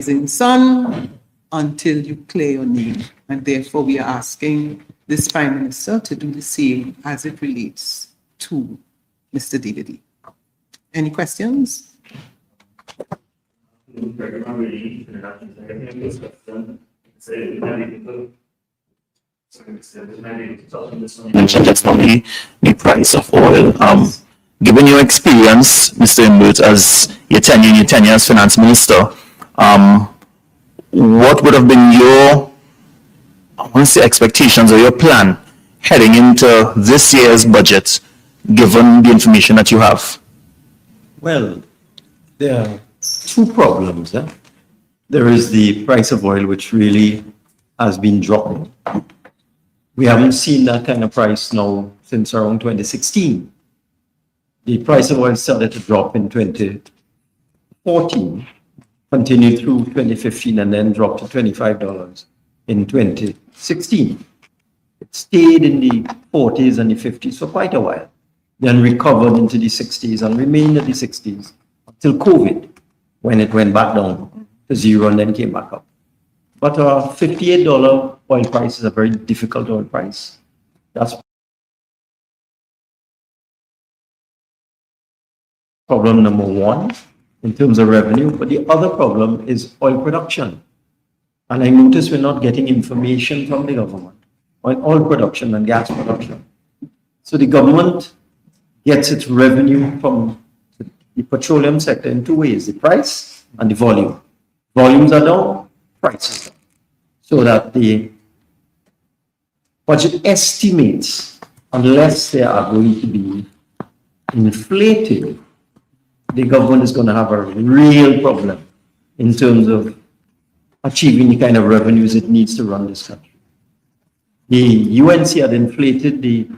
rising sun until you clear your name. And therefore, we are asking this Prime Minister to do the same as it relates to Mr. David Lee. Any questions? Mentioned just on the price of oil. Given your experience, Mr. Imbert, as your tenure as finance minister, what would have been your, I want to say, expectations or your plan heading into this year's budget, given the information that you have? Well, there are two problems. There is the price of oil, which really has been dropping. We haven't seen that kind of price now since around 2016. The price of oil started to drop in 2014, continued through 2015, and then dropped to $25 in 2016. It stayed in the 40s and the 50s for quite a while, then recovered into the 60s and remained at the 60s until COVID, when it went back down to zero and then came back up. But a $58 oil price is a very difficult oil price. That's problem number one in terms of revenue. But the other problem is oil production. And I notice we're not getting information from the government on oil production and gas production. So the government gets its revenue from the petroleum sector in two ways: the price and the volume. Volumes are down, prices down. So that the budget estimates, unless they are going to be inflated, the government is going to have a real problem in terms of achieving the kind of revenues it needs to run this country. The UNC had inflated the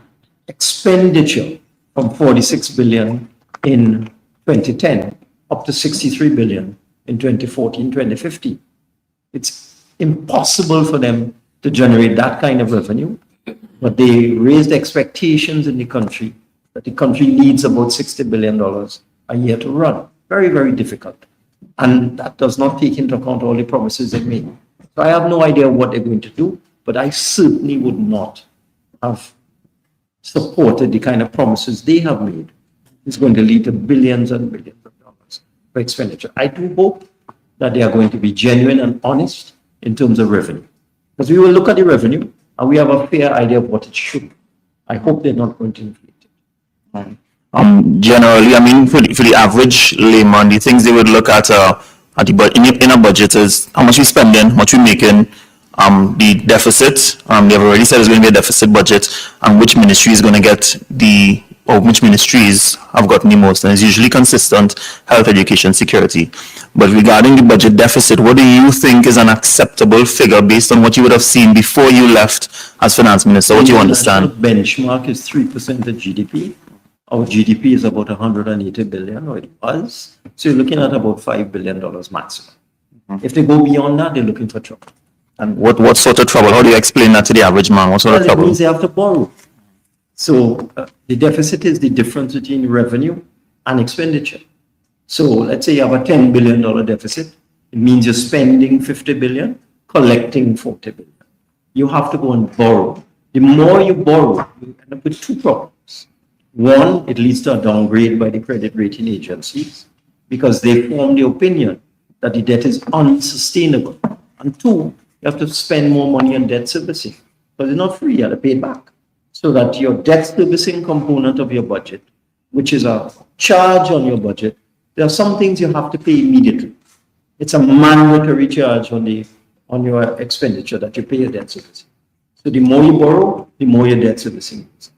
expenditure from 46 billion in 2010 up to 63 billion in 2014-2015. It's impossible for them to generate that kind of revenue, but they raised expectations in the country that the country needs about $60 billion a year to run. Very, very difficult. And that does not take into account all the promises they made. So I have no idea what they're going to do, but I certainly would not have supported the kind of promises they have made. It's going to lead to billions and billions of dollars for expenditure. I do hope that they are going to be genuine and honest in terms of revenue. Because we will look at the revenue and we have a fair idea of what it should be. I hope they're not going to inflate it. Generally, I mean, for the average layman, the things they would look at in a budget is how much we spending, how much we making, the deficit. They've already said it's going to be a deficit budget, and which ministry is going to get which ministries have gotten the most, and it's usually consistent: health, education, security. But regarding the budget deficit, what do you think is an acceptable figure based on what you would have seen before you left as finance minister? What do you understand? Benchmark is 3% of GDP. Our GDP is about 180 billion, or it was. So you're looking at about $5 billion maximum. If they go beyond that, they're looking for trouble. And what sort of trouble? How do you explain that to the average man? What sort of trouble? It means they have to borrow. So the deficit is the difference between revenue and expenditure. So let's say you have a $10 billion deficit. It means you're spending 50 billion, collecting 40 billion. You have to go and borrow. The more you borrow, you end up with two problems. One, it leads to a downgrade by the credit rating agencies because they form the opinion that the debt is unsustainable. And two, you have to spend more money on debt servicing because it's not free, you have to pay it back. So that your debt servicing component of your budget, which is a charge on your budget, there are some things you have to pay immediately. It's a mandatory charge on your expenditure that you pay your debt servicing. So the more you borrow, the more your debt servicing is.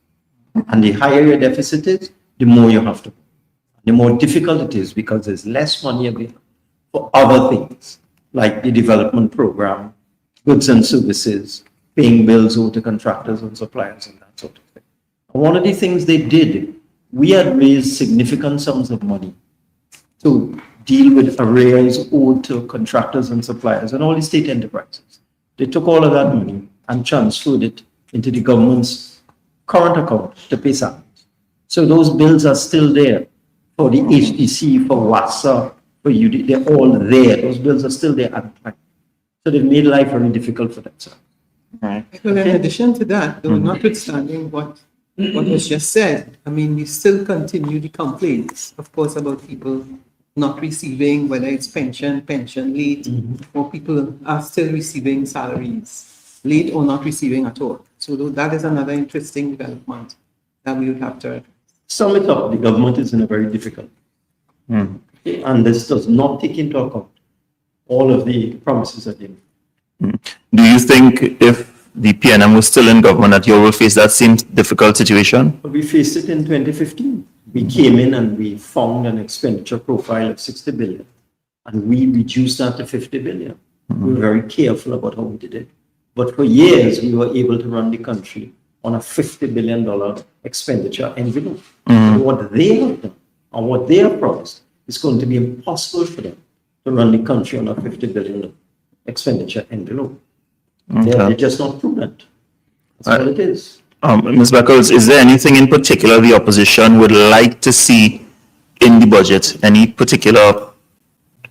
And the higher your deficit is, the more you have to pay. The more difficult it is because there's less money available for other things, like the development program, goods and services, paying bills over to contractors and suppliers and that sort of thing. And one of the things they did, we had raised significant sums of money to deal with arrears owed to contractors and suppliers and all the state enterprises. They took all of that money and transferred it into the government's current account to pay salaries. So those bills are still there for the HDC, for WASA, but they're all there. Those bills are still there at the time. So they've made life very difficult for themselves. Right. Well, in addition to that, though, notwithstanding what was just said, I mean, we still continue the complaints, of course, about people not receiving, whether it's pension late, or people are still receiving salaries late or not receiving at all. So that is another interesting development that we would have to address. Sum it up, the government is in a very difficult. And this does not take into account all of the promises that they made. Do you think if the PNM was still in government that you will face that same difficult situation? But we faced it in 2015. We came in and we found an expenditure profile of 60 billion, and we reduced that to 50 billion. We were very careful about how we did it. But for years, we were able to run the country on a $50 billion expenditure envelope. What they have done and what they have promised is going to be impossible for them to run the country on a $50 billion expenditure envelope. They're just not prudent. That's what it is. Ms. Beckles, is there anything in particular the opposition would like to see in the budget? Any particular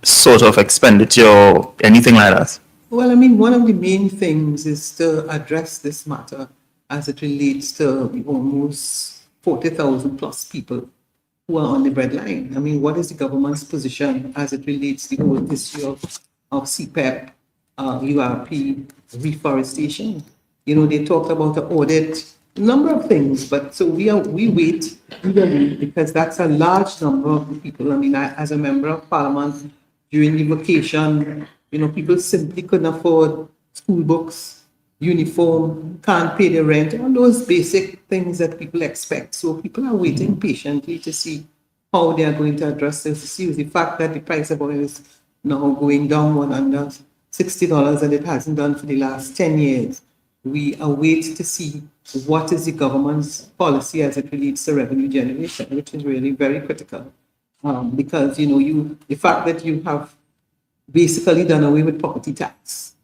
sort of expenditure or anything like that? Well, I mean, one of the main things is to address this matter as it relates to the almost 40,000 plus people who are on the breadline. I mean, what is the government's position as it relates to the whole issue of CPEP, URP, reforestation? You know, they talked about the audit, a number of things, but so we wait eagerly because that's a large number of people. I mean, as a member of parliament during the vacation, you know, people simply couldn't afford school books, uniform, can't pay their rent, all those basic things that people expect. So people are waiting patiently to see how they are going to address those issues. The fact that the price of oil is now going down under $60 and it hasn't done for the last 10 years. We await to see what is the government's policy as it relates to revenue generation, which is really very critical. Because, you know, the fact that you have basically done away with property tax,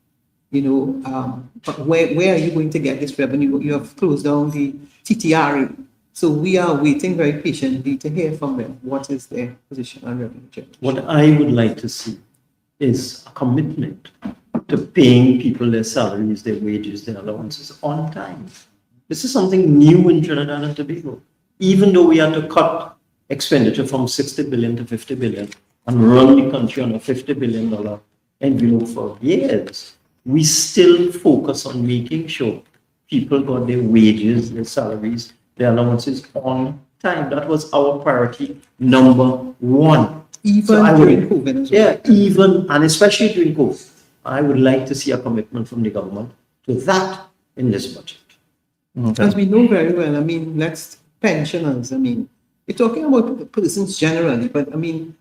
you know, but where are you going to get this revenue? You have closed down the TTRA. So we are waiting very patiently to hear from them. What is their position on revenue generation? What I would like to see is a commitment to paying people their salaries, their wages, their allowances on time. This is something new in Trinidad and Tobago. Even though we had to cut expenditure from 60 billion to 50 billion and run the country on a $50 billion envelope for years, we still focus on making sure people got their wages, their salaries, their allowances on time. That was our priority number one. Even during COVID as well. Yeah, even, and especially during COVID. I would like to see a commitment from the government to that in this budget. Okay. As we know very well, I mean, pensioners, I mean, you're talking about persons generally, but I mean,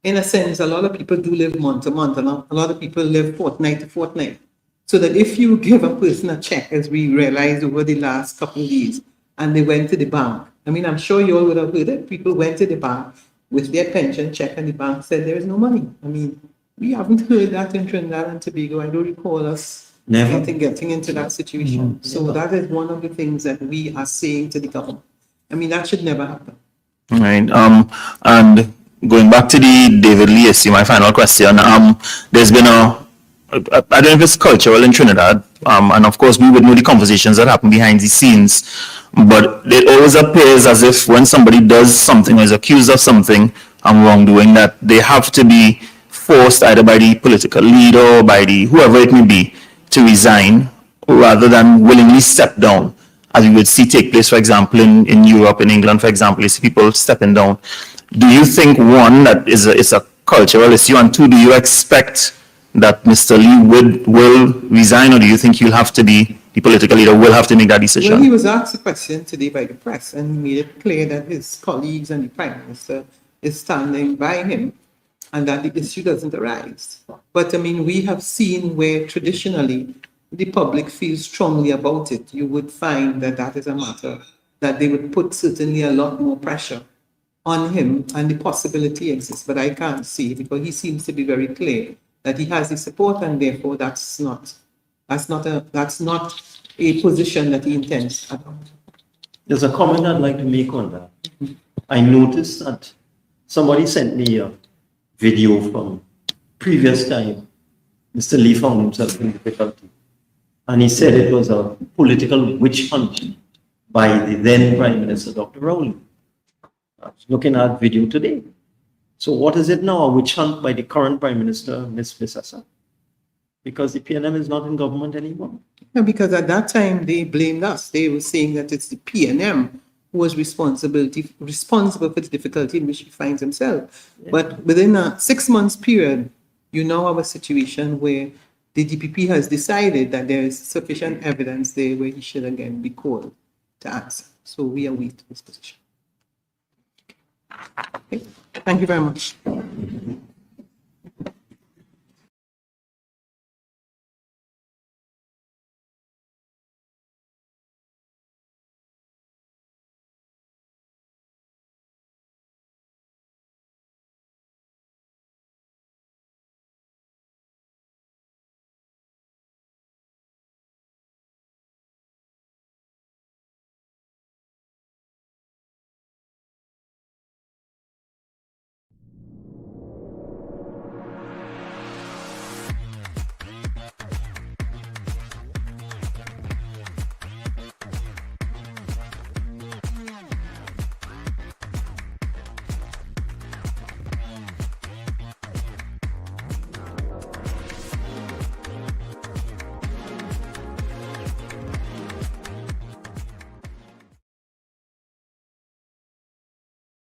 in a sense, a lot of people do live month to month, and a lot of people live fortnight to fortnight. So that if you give a person a check, as we realized over the last couple of days, and they went to the bank, I mean, I'm sure you all would have heard it, people went to the bank with their pension check and the bank said there is no money. I mean, we haven't heard that in Trinidad and Tobago. I don't recall us getting into that situation. So that is one of the things that we are saying to the government. I mean, that should never happen. Right. And going back to the David Lee issue, my final question. There's been I don't know if it's cultural in Trinidad, and of course we would know the conversations that happen behind the scenes, but it always appears as if when somebody does something or is accused of something wrongdoing, that they have to be forced either by the political leader or by the whoever it may be to resign rather than willingly step down, as we would see take place, for example, in Europe, in England, for example, you see people stepping down. Do you think, one, that is a cultural issue, and two, do you expect that Mr. Lee will resign, or do you think he'll have to be, the political leader will have to make that decision? Well, he was asked a question today by the press, and he made it clear that his colleagues and the Prime Minister is standing by him, and that the issue doesn't arise. But I mean, we have seen where traditionally the public feels strongly about it. You would find that that is a matter that they would put certainly a lot more pressure on him, and the possibility exists, but I can't see it because he seems to be very clear that he has the support, and therefore that's not a position that he intends to adopt. There's a comment I'd like to make on that. I noticed that somebody sent me video from previous time, Mr. Lee found himself in difficulty. And he said it was a political witch hunt by the then Prime Minister, Dr. Rowley. I was looking at video today. So what is it now? A witch hunt by the current Prime Minister, Ms. Bissassa? Because the PNM is not in government anymore. No, because at that time they blamed us. They were saying that it's the PNM who was responsible for the difficulty in which he finds himself. Yeah. But within a 6 months period, you now have a situation where the DPP has decided that there is sufficient evidence there where he should again be called to answer. So we await his position. Okay. Thank you very much.